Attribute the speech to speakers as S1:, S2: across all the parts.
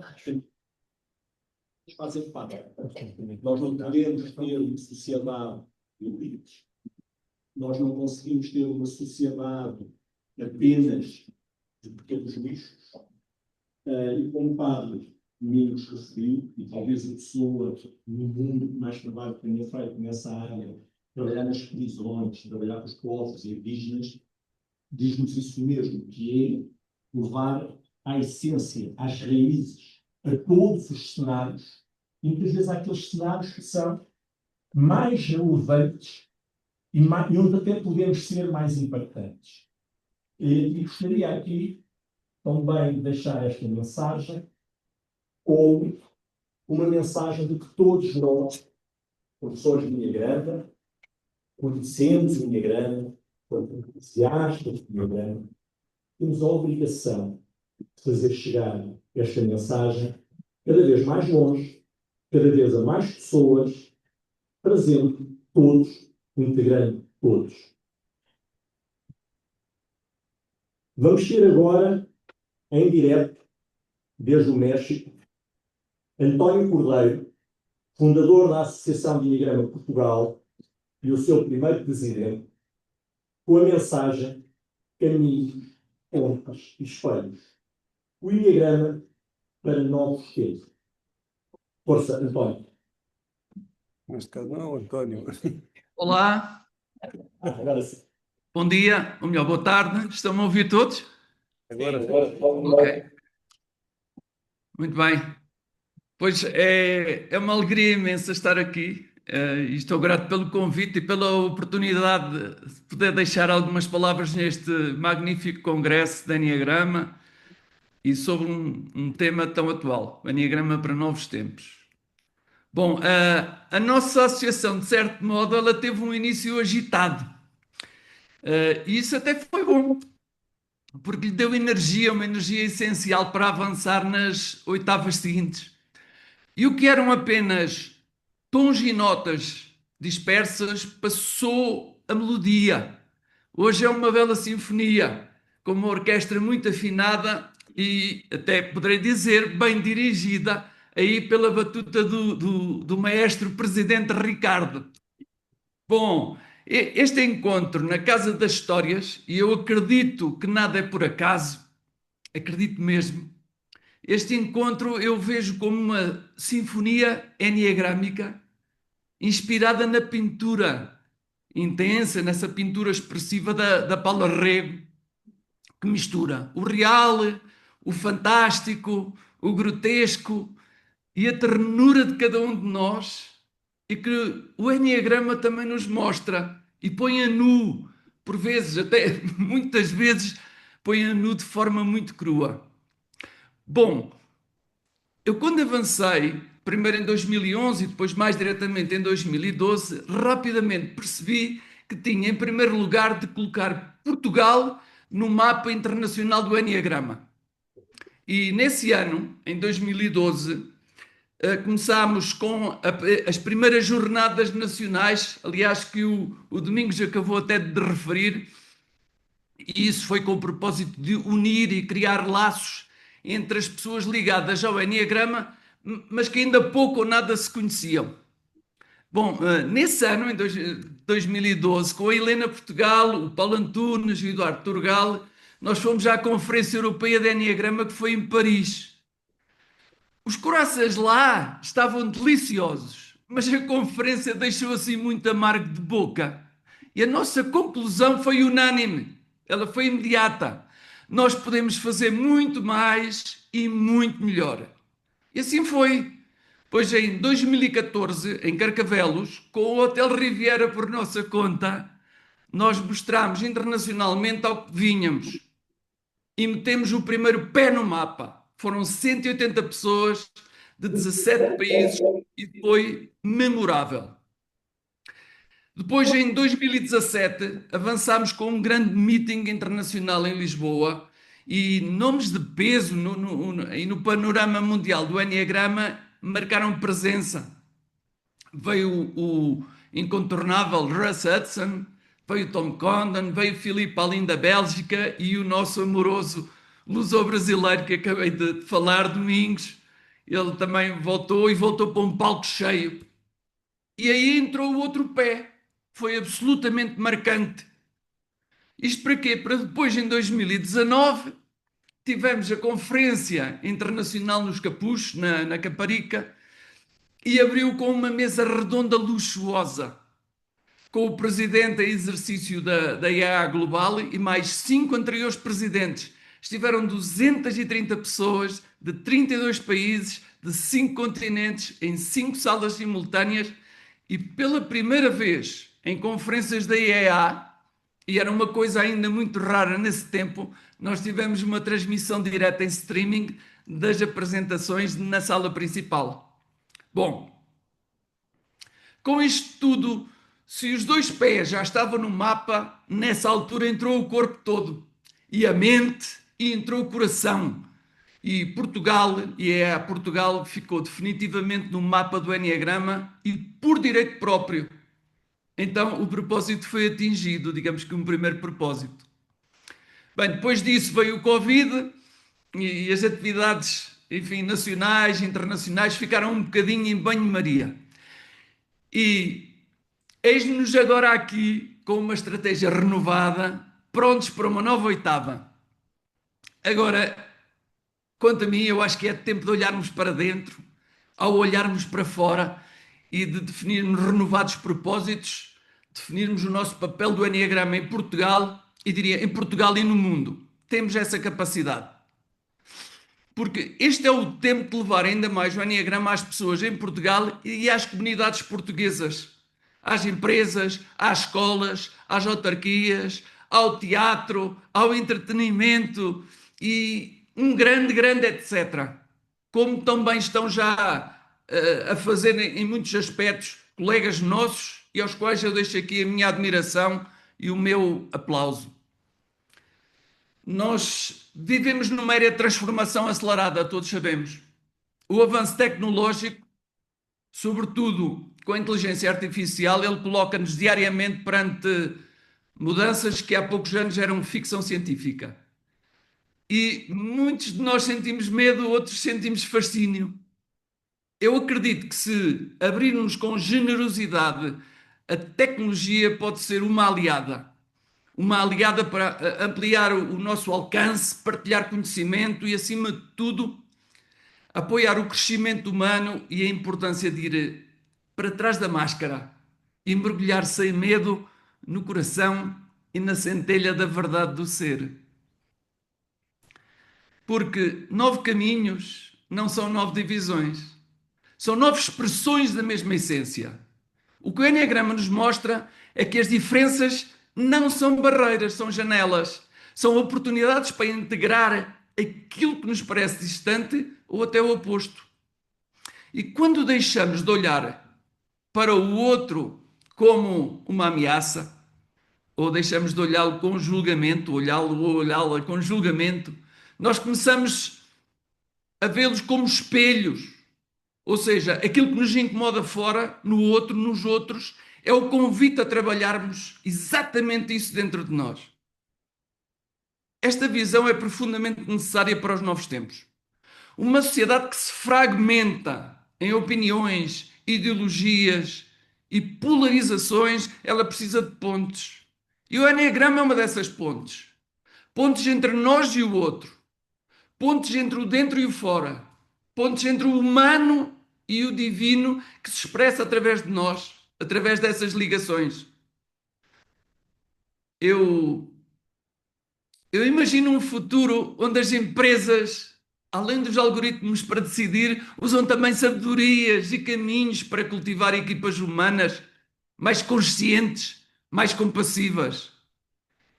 S1: fazem parte. Nós não podemos ter uma sociedade de elites. Nós não conseguimos ter uma sociedade apenas de pequenos lixos. E como o padre Domingos referiu, e talvez a pessoa no mundo que mais trabalho tenha feito nessa área, trabalhar nas prisões, trabalhar com os povos indígenas, diz-nos isso mesmo, que é levar à essência, às raízes, a todos os cenários, e muitas vezes há aqueles cenários que são mais relevantes e onde até podemos ser mais impactantes. E gostaria aqui também de deixar esta mensagem como uma mensagem de que todos nós, professores de Enneagrama, conhecemos o Enneagrama, entusiastas do Enneagrama, temos a obrigação de fazer chegar esta mensagem cada vez mais longe, cada vez a mais pessoas, trazendo todos, integrando todos. Vamos ter agora, em direto, desde o México, António Cordeiro, fundador da Associação de Enneagrama Portugal e o seu primeiro presidente, com a mensagem Caminhos, Pontas e Espelhos. O Enneagrama para novos tempos. Força, António.
S2: Neste caso não é o António.
S3: Olá,
S1: Agora sim.
S3: bom dia, ou melhor, boa tarde. Estão-me a ouvir todos?
S2: Agora
S3: Ok. Muito bem. Pois é uma alegria imensa estar aqui e estou grato pelo convite e pela oportunidade de poder deixar algumas palavras neste magnífico congresso de Enneagrama e sobre um tema tão atual, o Enneagrama para novos tempos. Bom, a nossa associação, de certo modo, ela teve um início agitado. E isso até foi bom, porque lhe deu energia, uma energia essencial para avançar nas oitavas seguintes. E o que eram apenas tons e notas dispersas passou a melodia. Hoje é uma bela sinfonia, com uma orquestra muito afinada e até poderei dizer bem dirigida aí pela batuta do maestro presidente Ricardo. Bom, este encontro na Casa das Histórias, e eu acredito que nada é por acaso, acredito mesmo, este encontro eu vejo como uma sinfonia enneagrâmica inspirada na pintura intensa, nessa pintura expressiva da Paula Rego, que mistura o real, o fantástico, o grotesco e a ternura de cada um de nós, e que o Enneagrama também nos mostra e põe a nu, por vezes, até muitas vezes, põe a nu de forma muito crua. Bom, eu quando avancei, primeiro em 2011 e depois mais diretamente em 2012, rapidamente percebi que tinha em primeiro lugar de colocar Portugal no mapa internacional do Enneagrama. E nesse ano, em 2012, começámos com as primeiras jornadas nacionais, aliás, que o Domingos acabou até de referir, e isso foi com o propósito de unir e criar laços entre as pessoas ligadas ao Enneagrama, mas que ainda pouco ou nada se conheciam. Bom, nesse ano, em 2012, com a Helena Portugal, o Paulo Antunes e o Eduardo Turgal, nós fomos à Conferência Europeia de Enneagrama, que foi em Paris. Os croissants lá estavam deliciosos, mas a conferência deixou assim muito amargo de boca. E a nossa conclusão foi unânime, ela foi imediata. Nós podemos fazer muito mais e muito melhor. E assim foi. Pois em 2014, em Carcavelos, com o Hotel Riviera por nossa conta, nós mostramos internacionalmente ao que vínhamos e metemos o primeiro pé no mapa. Foram 180 pessoas de 17 países e foi memorável. Depois, em 2017, avançámos com um grande meeting internacional em Lisboa e nomes de peso no panorama mundial do Enneagrama marcaram presença. Veio o incontornável Russ Hudson, veio Tom Condon, veio Filipe Alin da Bélgica e o nosso amoroso luso-brasileiro que acabei de falar, Domingos, ele também voltou e voltou para um palco cheio. E aí entrou o outro pé. Foi absolutamente marcante. Isto para quê? Para depois, em 2019, tivemos a Conferência Internacional nos Capuchos, na Caparica, e abriu com uma mesa redonda luxuosa, com o presidente em exercício da IAA Global e mais 5 anteriores presidentes. Estiveram 230 pessoas de 32 países, de 5 continentes, em 5 salas simultâneas, e pela primeira vez em conferências da IAA, e era uma coisa ainda muito rara nesse tempo, nós tivemos uma transmissão direta em streaming das apresentações na sala principal. Bom, com isto tudo, se os 2 pés já estavam no mapa, nessa altura entrou o corpo todo, e a mente, e entrou o coração. E Portugal, Portugal ficou definitivamente no mapa do Enneagrama e por direito próprio. Então o propósito foi atingido, digamos que um primeiro propósito. Bem, depois disso veio o Covid e as atividades, enfim, nacionais, internacionais ficaram um bocadinho em banho-maria. E eis-nos agora aqui com uma estratégia renovada, prontos para uma nova oitava. Agora, quanto a mim, eu acho que é tempo de olharmos para dentro, ao olharmos para fora e de definirmos renovados propósitos, definirmos o nosso papel do Enneagrama em Portugal, e diria em Portugal e no mundo. Temos essa capacidade. Porque este é o tempo de levar ainda mais o Enneagrama às pessoas em Portugal e às comunidades portuguesas, às empresas, às escolas, às autarquias, ao teatro, ao entretenimento e um grande etc. Como também estão já a fazer em muitos aspectos colegas nossos e aos quais eu deixo aqui a minha admiração e o meu aplauso. Nós vivemos numa era de transformação acelerada, todos sabemos. O avanço tecnológico, sobretudo com a inteligência artificial, ele coloca-nos diariamente perante mudanças que há poucos anos eram ficção científica. E muitos de nós sentimos medo, outros sentimos fascínio. Eu acredito que se abrirmos com generosidade, a tecnologia pode ser uma aliada para ampliar o nosso alcance, partilhar conhecimento e, acima de tudo, apoiar o crescimento humano e a importância de ir para trás da máscara e mergulhar sem medo no coração e na centelha da verdade do ser. Porque 9 caminhos não são 9 divisões, são 9 expressões da mesma essência. O que o Enneagrama nos mostra é que as diferenças não são barreiras, são janelas. São oportunidades para integrar aquilo que nos parece distante ou até o oposto. E quando deixamos de olhar para o outro como uma ameaça, ou deixamos de olhá-lo com julgamento, olhá-lo ou olhá-la com julgamento, nós começamos a vê-los como espelhos. Ou seja, aquilo que nos incomoda fora, no outro, nos outros, é o convite a trabalharmos exatamente isso dentro de nós. Esta visão é profundamente necessária para os novos tempos. Uma sociedade que se fragmenta em opiniões, ideologias e polarizações, ela precisa de pontes. E o Enneagrama é uma dessas pontes. Pontes entre nós e o outro. Pontes entre o dentro e o fora. Pontes entre o humano e o divino que se expressa através de nós, através dessas ligações. Eu imagino um futuro onde as empresas, além dos algoritmos para decidir, usam também sabedorias e caminhos para cultivar equipas humanas mais conscientes, mais compassivas.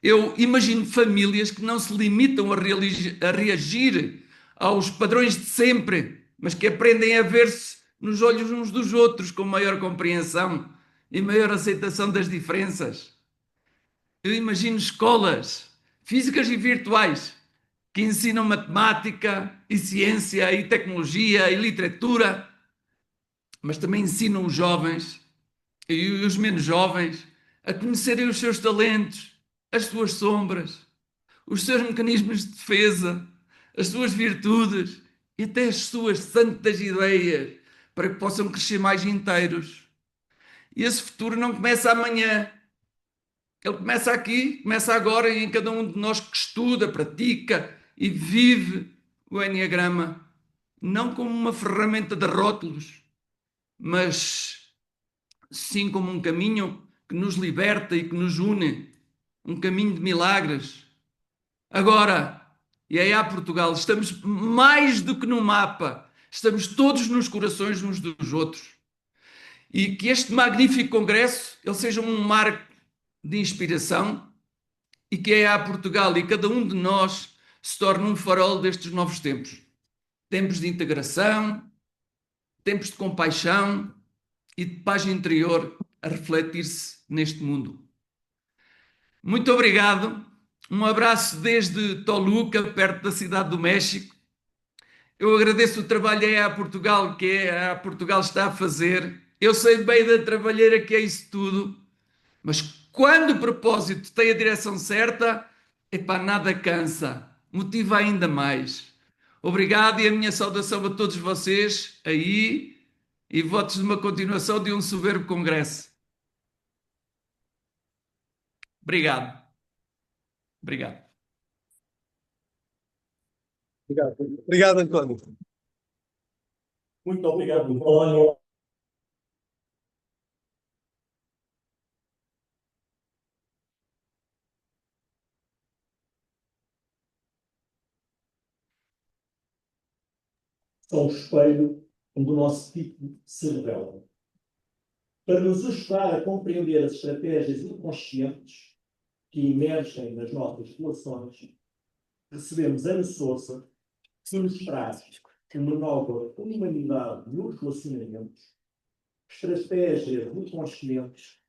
S3: Eu imagino famílias que não se limitam a reagir aos padrões de sempre, mas que aprendem a ver-se nos olhos uns dos outros com maior compreensão e maior aceitação das diferenças. Eu imagino escolas físicas e virtuais que ensinam matemática e ciência e tecnologia e literatura, mas também ensinam os jovens e os menos jovens a conhecerem os seus talentos, as suas sombras, os seus mecanismos de defesa, as suas virtudes e até as suas santas ideias para que possam crescer mais inteiros. E esse futuro não começa amanhã. Ele começa aqui, começa agora em cada um de nós que estuda, pratica e vive o Enneagrama, não como uma ferramenta de rótulos, mas sim como um caminho que nos liberta e que nos une, um caminho de milagres. Agora, e aí há Portugal, estamos mais do que no mapa, estamos todos nos corações uns dos outros. E que este magnífico congresso ele seja um marco de inspiração e que a Portugal e cada um de nós se torne um farol destes novos tempos. Tempos de integração, tempos de compaixão e de paz interior a refletir-se neste mundo. Muito obrigado. Um abraço desde Toluca, perto da cidade do México. Eu agradeço o trabalho a Portugal que a Portugal está a fazer. Eu sei bem da trabalheira que é isso tudo, mas quando o propósito tem a direção certa, epá, nada cansa, motiva ainda mais. Obrigado e a minha saudação a todos vocês aí e votos de uma continuação de um soberbo congresso. Obrigado. Obrigado.
S2: Obrigado, António.
S1: Muito obrigado, António. São o espelho onde o nosso tipo se revela. Para nos ajudar a compreender as estratégias inconscientes que emergem nas nossas relações, recebemos Ana Sousa, que nos traz uma nova humanidade nos relacionamentos, estratégias inconscientes